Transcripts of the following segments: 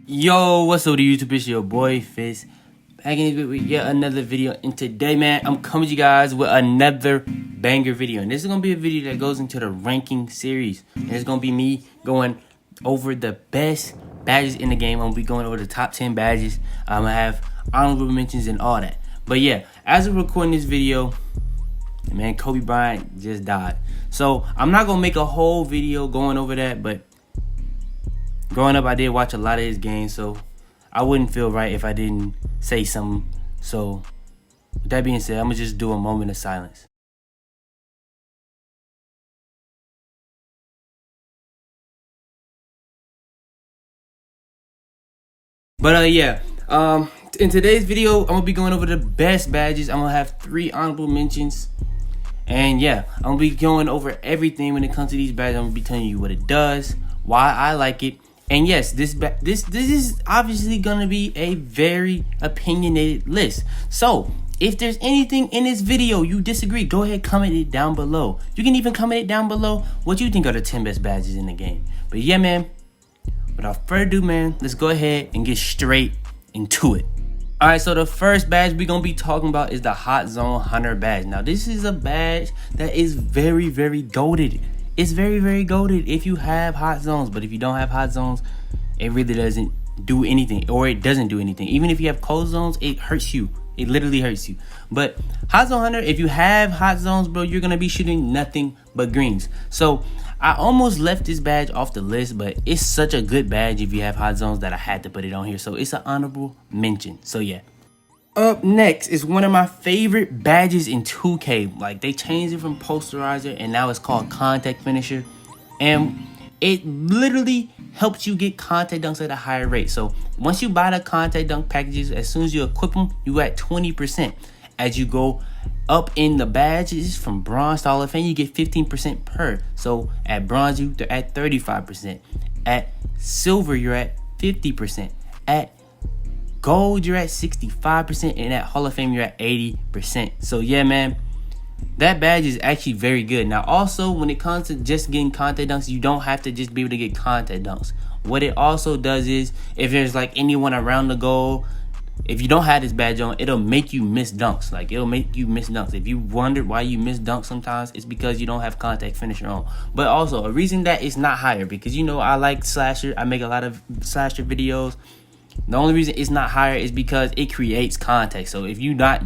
Yo, what's up to YouTube? It's your boy Fitz, back in with yet another video. And today, man, I'm coming to you guys with another banger video. And this is gonna be a video that goes into the ranking series. And it's gonna be me going over the best badges in the game. I'm gonna be going over the top 10 badges. I'm gonna have honorable mentions and all that. But yeah, as we're recording this video, man, Kobe Bryant just died. So I'm not gonna make a whole video going over that, but growing up, I did watch a lot of his games, so I wouldn't feel right if I didn't say something. So with that being said, I'm gonna just do a moment of silence. But yeah, in today's video, I'm gonna be going over the best badges. I'm gonna have 3 honorable mentions. And yeah, I'm gonna be going over everything when it comes to these badges. I'm gonna be telling you what it does, why I like it. And yes, this is obviously gonna be a very opinionated list. So if there's anything in this video you disagree, go ahead, comment it down below. You can even comment it down below what you think are the 10 best badges in the game. But yeah, man, without further ado, man, let's go ahead and get straight into it. Alright, so the first badge we're gonna be talking about is the Hot Zone Hunter badge. Now, this is a badge that is very, very goated. It's very, very goated if you have hot zones. But if you don't have hot zones, it really doesn't do anything, or it doesn't do anything. Even if you have cold zones, it hurts you. It literally hurts you. But Hot Zone Hunter, if you have hot zones, bro, you're gonna be shooting nothing but greens. So I almost left this badge off the list, but it's such a good badge if you have hot zones that I had to put it on here. So it's an honorable mention. So yeah. Up next is one of my favorite badges in 2K. Like, they changed it from posterizer and now it's called contact finisher. And it literally helps you get contact dunks at a higher rate. So once you buy the contact dunk packages, as soon as you equip them, you at 20%. As you go up in the badges from bronze to Hall of Fame, you get 15% per. So at bronze, you're at 35%. At silver, you're at 50%. At gold, you're at 65%. And at Hall of Fame, you're at 80%. So yeah, man, that badge is actually very good. Now, also, when it comes to just getting contact dunks, you don't have to just be able to get contact dunks. What it also does is, if there's like anyone around the goal, if you don't have this badge on, it'll make you miss dunks. Like, it'll make you miss dunks. If you wonder why you miss dunks sometimes, it's because you don't have contact finisher on. But also, a reason that it's not higher, because, you know, I like slasher. I make a lot of slasher videos. The only reason it's not higher is because it creates contact. So if you're not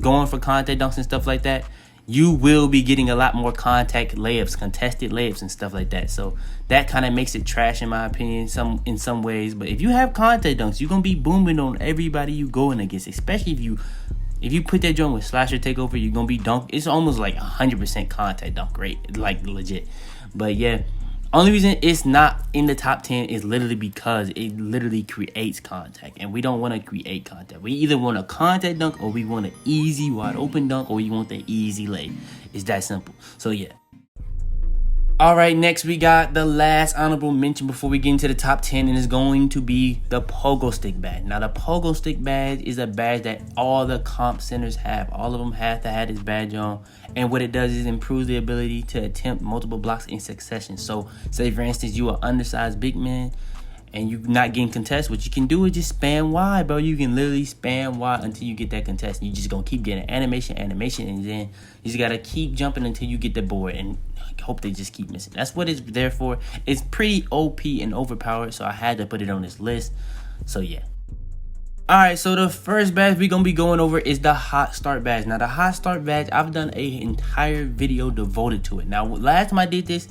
going for contact dunks and stuff like that, you will be getting a lot more contact layups, contested layups and stuff like that. So that kind of makes it trash in my opinion, in some ways. But if you have contact dunks, you're gonna be booming on everybody you going against. Especially if you put that joint with slasher takeover, you're gonna be dunk. It's almost like 100% contact dunk rate, like legit. But yeah, only reason it's not in the top 10 is literally because it literally creates contact. And we don't want to create contact. We either want a contact dunk, or we want an easy wide open dunk, or we want the easy lay. It's that simple. So yeah. Alright, next we got the last honorable mention before we get into the top 10, and it's going to be the Pogo Stick badge. Now, the Pogo Stick badge is a badge that all the comp centers have. All of them have to have this badge on. And what it does is improve the ability to attempt multiple blocks in succession. So, say for instance, you are undersized big man and you're not getting contest. What you can do is just spam Y, bro. You can literally spam Y until you get that contest. You just gonna keep getting animation, and then you just gotta keep jumping until you get the board and hope they just keep missing. That's what it's there for. It's pretty OP and overpowered, so I had to put it on this list. So yeah. Alright, so the first badge we're going to be going over is the Hot Start badge. Now, the Hot Start badge, I've done an entire video devoted to it. Now, last time I did this,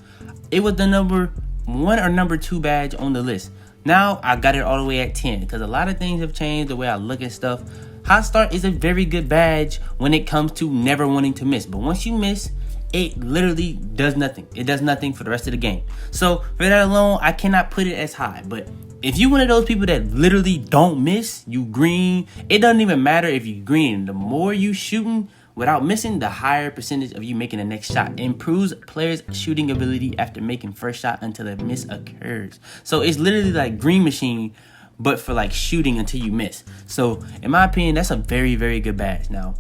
it was the number 1 or number 2 badge on the list. Now, I got it all the way at 10 because a lot of things have changed the way I look at stuff. Hot Start is a very good badge when it comes to never wanting to miss. But once you miss, it literally does nothing. It does nothing for the rest of the game. So, for that alone, I cannot put it as high. But if you're one of those people that literally don't miss, you green, it doesn't even matter if you green. The more you shooting without missing, the higher percentage of you making the next shot. It improves players' shooting ability after making first shot until a miss occurs. So it's literally like Green Machine, but for like shooting until you miss. So in my opinion, that's a very, very good badge. Now,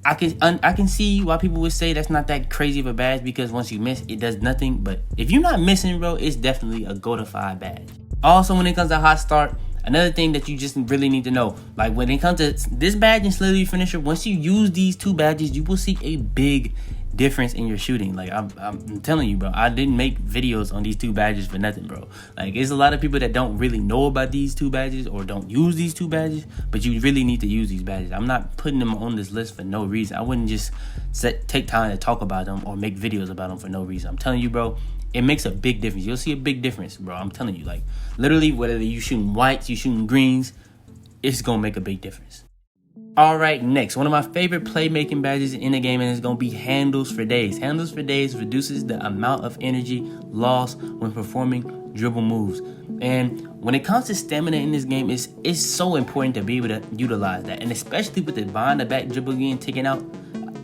I can see why people would say that's not that crazy of a badge, because once you miss, it does nothing. But if you're not missing, bro, it's definitely a go to 5 badge. Also, when it comes to hot start, another thing that you just really need to know, like when it comes to this badge and Slowly Finisher, once you use these two badges, you will see a big difference in your shooting. Like I'm telling you, bro, I didn't make videos on these two badges for nothing, bro. Like there's a lot of people that don't really know about these two badges or don't use these two badges, but you really need to use these badges. I'm not putting them on this list for no reason. I wouldn't just take time to talk about them or make videos about them for no reason. I'm telling you, bro, it makes a big difference. You'll see a big difference, bro. I'm telling you, like literally, whether you shooting whites, you shooting greens, it's gonna make a big difference. All right, next, one of my favorite playmaking badges in the game, and it's going to be Handles for Days. Handles for Days reduces the amount of energy lost when performing dribble moves. And when it comes to stamina in this game, it's so important to be able to utilize that. And especially with the behind the back dribble getting taken out,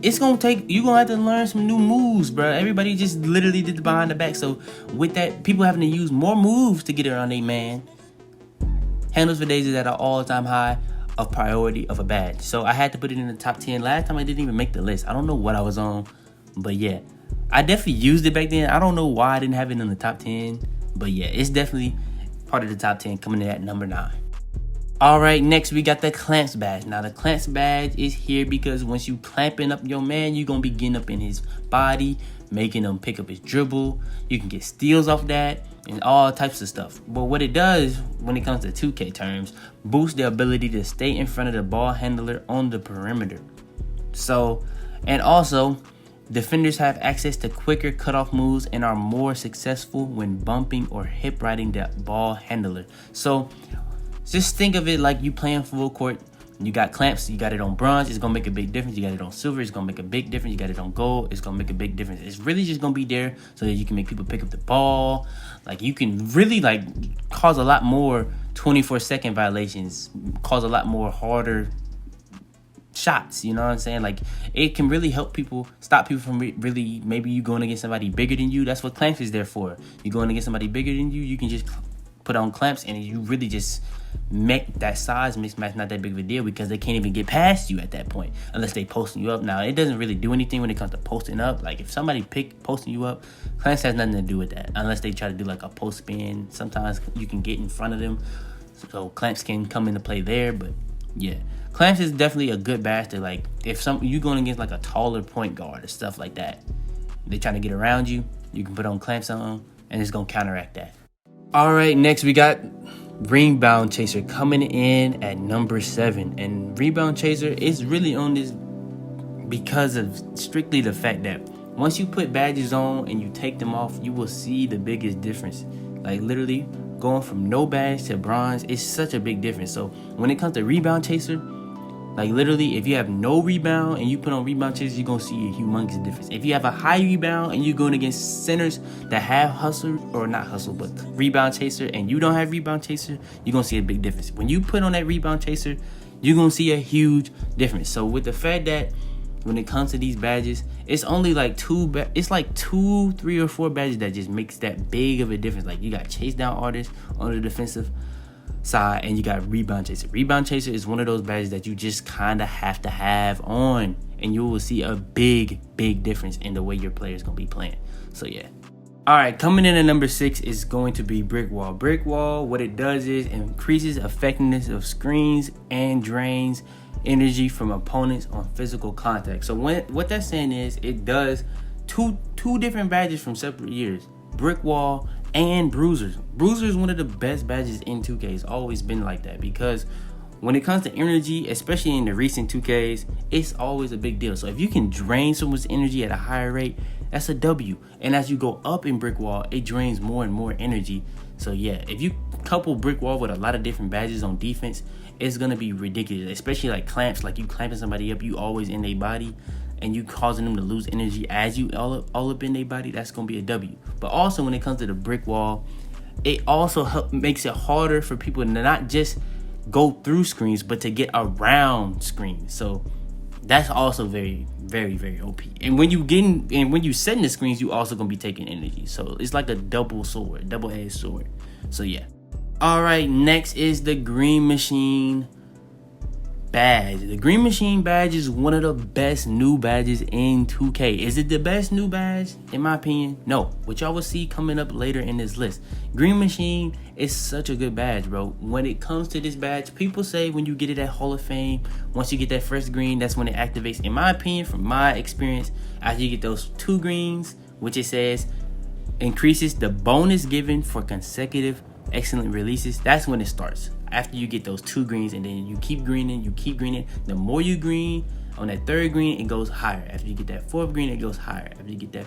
it's going to take, you're going to have to learn some new moves, bro. Everybody just literally did the behind the back. So with that, people having to use more moves to get around their man. Handles for Days is at an all-time high of priority of a badge. So I had to put it in the top 10. Last time I didn't even make the list. I don't know what I was on, but yeah, I definitely used it back then. I don't know why I didn't have it in the top 10, but yeah, it's definitely part of the top 10, coming in at number 9. All right, next we got the Clamps badge. Now the Clamps badge is here because once you clamping up your man, you're gonna be getting up in his body, making him pick up his dribble. You can get steals off that and all types of stuff. But what it does when it comes to 2K terms, boosts the ability to stay in front of the ball handler on the perimeter. So, and also, defenders have access to quicker cutoff moves and are more successful when bumping or hip riding the ball handler. So, just think of it like you playing full court. You got clamps, you got it on bronze, it's gonna make a big difference. You got it on silver, it's gonna make a big difference. You got it on gold, it's gonna make a big difference. It's really just gonna be there so that you can make people pick up the ball. Like you can really like cause a lot more 24-second violations, cause a lot more harder shots, you know what I'm saying? Like it can really help people, stop people from really, maybe you going against somebody bigger than you. That's what clamps is there for. You going against somebody bigger than you can just put on clamps and you really just make that size mismatch not that big of a deal because they can't even get past you at that point unless they posting you up. Now it doesn't really do anything when it comes to posting up. Like if somebody posting you up, clamps has nothing to do with that unless they try to do like a post spin. Sometimes you can get in front of them, so clamps can come into play there. But yeah, clamps is definitely a good badge to, like, if you going against like a taller point guard or stuff like that, they trying to get around you, you can put on clamps on and it's gonna counteract that. All right, next we got Rebound Chaser coming in at number 7. And Rebound Chaser is really on this because of strictly the fact that once you put badges on and you take them off, you will see the biggest difference. Like literally going from no badge to bronze is such a big difference. So when it comes to Rebound Chaser, like literally if you have no rebound and you put on Rebound Chaser, you're gonna see a humongous difference. If you have a high rebound and you're going against centers that have hustle, or not hustle, but Rebound Chaser, and you don't have Rebound Chaser, you're gonna see a big difference. When you put on that Rebound Chaser, you're gonna see a huge difference. So with the fact that when it comes to these badges, it's only like it's like 2, 3, or 4 badges that just makes that big of a difference. Like you got Chase Down Artist on the defensive side and you got Rebound Chaser. Rebound Chaser is one of those badges that you just kind of have to have on, and you will see a big difference in the way your player is gonna be playing. So yeah. All right, coming in at number 6 is going to be Brick Wall. Brick Wall, what it does is increases effectiveness of screens and drains energy from opponents on physical contact. So what that's saying is it does two different badges from separate years: Brick Wall and Bruisers. Bruiser is one of the best badges in 2K. It's always been like that because when it comes to energy, especially in the recent 2Ks, it's always a big deal. So if you can drain someone's energy at a higher rate, that's a W. And as you go up in Brick Wall, it drains more and more energy. So yeah, if you couple Brick Wall with a lot of different badges on defense, it's gonna be ridiculous. Especially like clamps, like you clamping somebody up, you always in their body, and you causing them to lose energy as you all up in their body, that's gonna be a W. But also when it comes to the Brick Wall, it also makes it harder for people to not just go through screens, but to get around screens. So that's also very OP. And when you setting the screens, you also gonna be taking energy. So it's like a double-edged sword. So yeah. All right, next is the Green Machine badge. The Green Machine badge is one of the best new badges in 2K. Is it the best new badge? In my opinion, no. Which y'all will see coming up later in this list. Green Machine is such a good badge, bro. When it comes to this badge, people say when you get it at Hall of Fame, once you get that first green, that's when it activates. In my opinion, from my experience, after you get those 2 greens, which it says increases the bonus given for consecutive excellent releases, that's when it starts. After you get those 2 greens, and then you keep greening. The more you green, on that 3rd green, it goes higher. After you get that 4th green, it goes higher. After you get that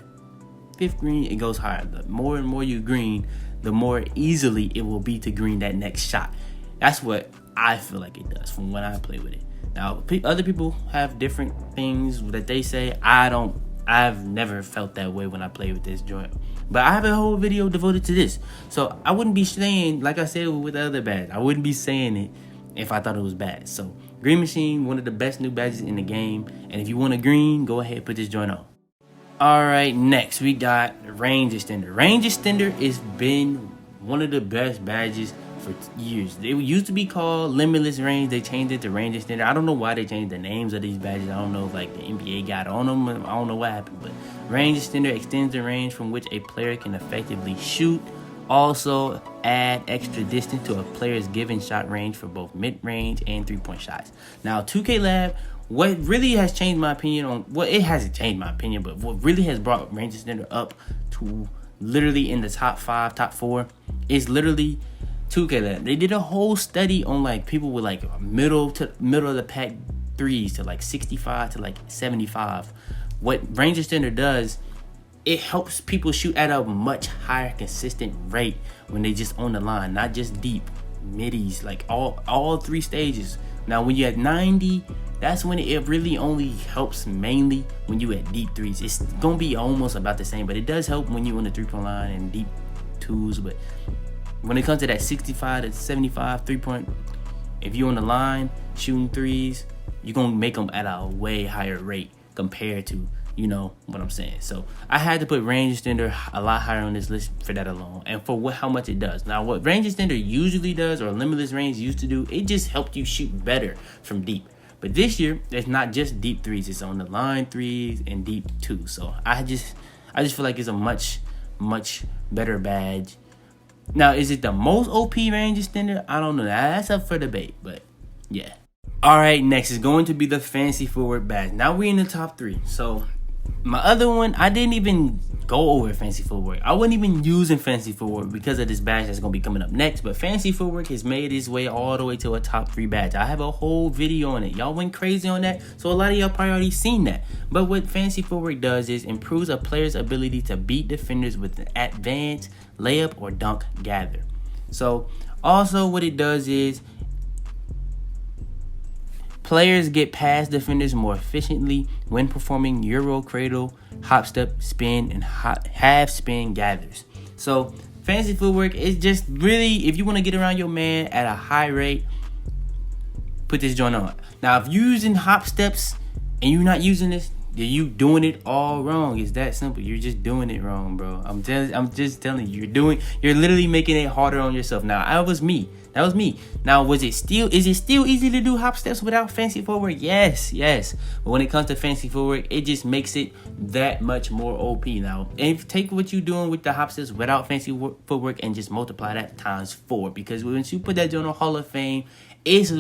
5th green, it goes higher. The more and more you green, the more easily it will be to green that next shot. That's what I feel like it does from when I play with it. Now, other people have different things that they say. I've never felt that way when I play with this joint. But I have a whole video devoted to this. So I wouldn't be saying, like I said with the other badge, I wouldn't be saying it if I thought it was bad. So Green Machine, one of the best new badges in the game. And if you want a green, go ahead and put this joint on. Alright, next we got Range Extender. Range Extender has been one of the best badges for years. They used to be called Limitless Range. They changed it to Range Extender. I don't know why they changed the names of these badges. I don't know if like the NBA got on them. I don't know what happened, but Range Extender extends the range from which a player can effectively shoot. Also add extra distance to a player's given shot range for both mid-range and 3-point shots. Now 2K Lab, what really has changed my opinion on, well, it hasn't changed my opinion, but what really has brought Range Extender up to literally in the top 5, top 4 is literally 2K Lab. They did a whole study on like people with like middle of the pack threes to like 65 to like 75. What Range Extender does, it helps people shoot at a much higher consistent rate when they just on the line, not just deep, middies, like all 3 stages. Now when you at 90, that's when it really only helps mainly when you at deep threes. It's gonna be almost about the same, but it does help when you on the 3-point line and deep 2s. But when it comes to that 65 to 75 3-point, if you're on the line shooting 3s, you're gonna make them at a way higher rate compared to, you know what I'm saying. So I had to put Range Extender a lot higher on this list for that alone, and for how much it does. Now what Range Extender usually does, or Limitless Range used to do, it just helped you shoot better from deep. But this year it's not just deep 3s, it's on the line 3s and deep 2s. So I just feel like it's a much better badge. Now, is it the most OP Range Extender? I don't know. That's up for debate, but yeah. Alright, next is going to be the Fancy Footwork badge. Now we're in the top 3. So my other one, I didn't even go over Fancy Footwork. I wasn't even using Fancy Footwork because of this badge that's going to be coming up next. But Fancy Footwork has made its way all the way to a top 3 badge. I have a whole video on it. Y'all went crazy on that, so a lot of y'all probably already seen that. But what Fancy Footwork does is improves a player's ability to beat defenders with an advanced layup or dunk gather. So also what it does is players get past defenders more efficiently when performing Euro Cradle, Hop Step, Spin, and Half Spin gathers. So Fancy Footwork is just really, if you want to get around your man at a high rate, put this joint on. Now if you're using Hop Steps and you're not using this, then you doing it all wrong. It's that simple. You're just doing it wrong, bro. I'm just telling you, you're literally making it harder on yourself. Now that was me. Now is it still easy to do hop steps without Fancy Footwork? Yes. But when it comes to Fancy Footwork, it just makes it that much more OP. Now, if take what you're doing with the hop steps without Fancy Footwork and just multiply that times 4, because once you put that joint on Hall of Fame, it's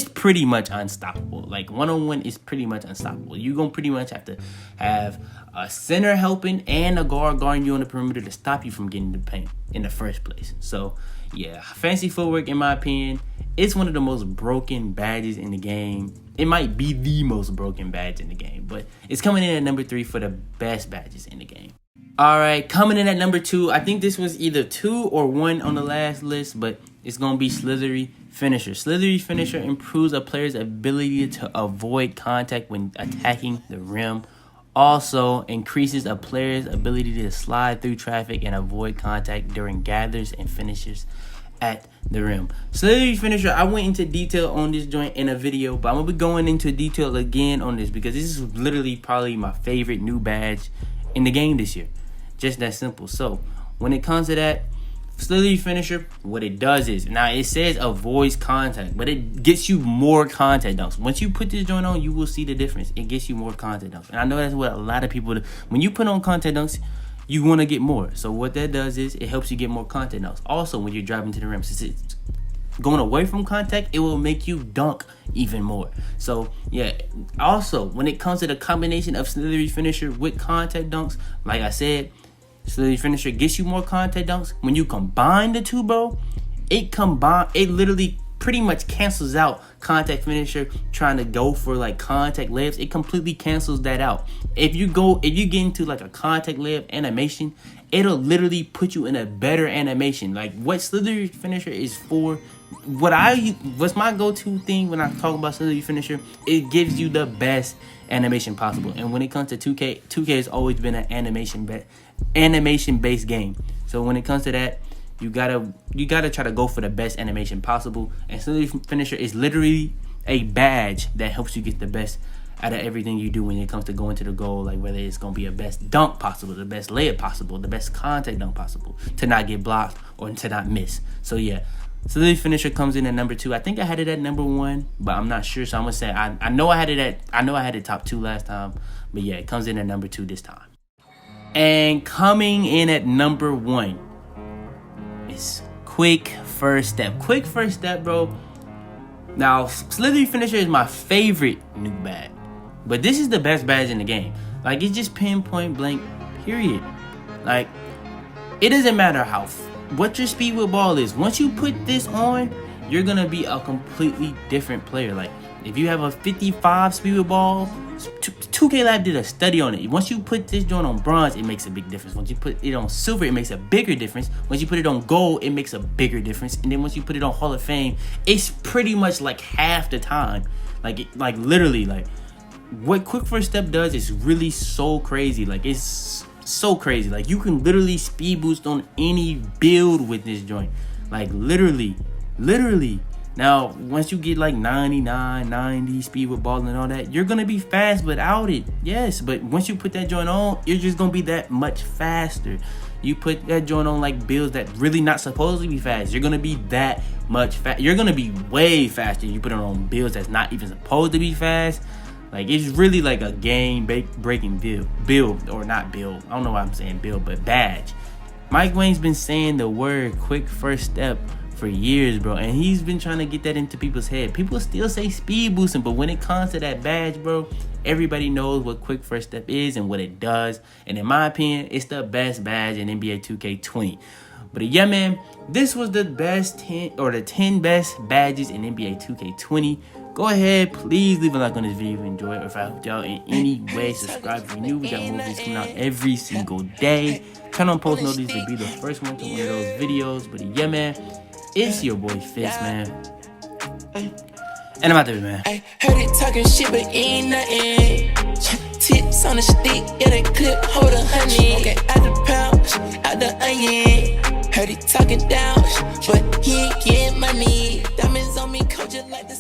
pretty much unstoppable. Like 1-on-1 is pretty much unstoppable. You're gonna pretty much have to have a center helping and a guard guarding you on the perimeter to stop you from getting the paint in the first place. So yeah, Fancy Footwork, in my opinion, it's one of the most broken badges in the game. It might be the most broken badge in the game, but it's coming in at number 3 for the best badges in the game. Alright, coming in at number 2, I think this was either 2 or 1 on the last list, but it's gonna be Slithery Finisher. Slithery Finisher improves a player's ability to avoid contact when attacking the rim. Also increases a player's ability to slide through traffic and avoid contact during gathers and finishes at the rim. Slithery Finisher, I went into detail on this joint in a video, but I'm gonna be going into detail again on this because this is literally probably my favorite new badge in the game this year. Just that simple. So when it comes to that, Slithery finisher, what it does is, now it says avoids contact, but it gets you more contact dunks. Once you put this joint on, you will see the difference. It gets you more contact dunks. And I know that's what a lot of people do. When you put on contact dunks, you want to get more. So what that does is it helps you get more contact dunks. Also, when you're driving to the rim, since it's going away from contact, it will make you dunk even more. So yeah, also when it comes to the combination of slithery finisher with contact dunks, like I said, slithery finisher gets you more contact dunks. When you combine the two, bro, it literally pretty much cancels out contact finisher trying to go for like contact layups. It completely cancels that out. If you get into like a contact layup animation, it'll literally put you in a better animation. Like what slithery finisher is for, what's my go-to thing when I talk about slithery finisher, it gives you the best animation possible. And when it comes to 2K has always been an animation based game. So when it comes to that, you gotta try to go for the best animation possible. And slithery finisher is literally a badge that helps you get the best out of everything you do when it comes to going to the goal. Like whether it's gonna be a best dunk possible, the best layup possible, the best contact dunk possible, to not get blocked or to not miss. So yeah, slithery finisher comes in at number 2. I think I had it at number 1, but I'm not sure. So I'm gonna say I know I had it top 2 last time, but yeah, it comes in at number 2 this time. And coming in at number 1 is Quick First Step. Quick First Step, bro. Now, slithery finisher is my favorite new badge, but this is the best badge in the game. Like, it's just pinpoint blank, period. Like, it doesn't matter what your speed with ball is. Once you put this on, you're gonna be a completely different player. Like, if you have a 55 speed with ball, 2K Lab did a study on it. Once you put this joint on bronze, it makes a big difference. Once you put it on silver, it makes a bigger difference. Once you put it on gold, it makes a bigger difference. And then once you put it on Hall of Fame, it's pretty much like half the time. Like literally, like what Quick First Step does is really so crazy. Like it's so crazy. Like you can literally speed boost on any build with this joint. Like literally. Now, once you get like 99, 90 speed with ball and all that, you're going to be fast without it. Yes, but once you put that joint on, you're just going to be that much faster. You put that joint on like builds that really not supposed to be fast, you're going to be that much fast. You're going to be way faster. You put it on builds that's not even supposed to be fast. Like, it's really like a game-breaking build, or not build. I don't know why I'm saying build, but badge. Mike Wayne's been saying the word Quick First Step for years, bro, and he's been trying to get that into people's head. People still say speed boosting, but when it comes to that badge, bro, everybody knows what Quick First Step is and what it does. And in my opinion, it's the best badge in NBA 2K20. But yeah, man, this was the best 10 or the 10 best badges in NBA 2K20. Go ahead, please leave a like on this video if you enjoyed, or if I helped y'all in any way. Subscribe if you're new. We got movies coming out every single day. Turn on post notifications to be the first one to one of those videos. But yeah, man, it's your boy Fitz, man. And I'm out there, man. I heard it talking shit, but ain't nothing. Tips on the stick, yeah, that clip hold 100. Okay, out the pouch, out the onion. Heard it talking down, but he ain't getting money. Diamonds on me, coach it like the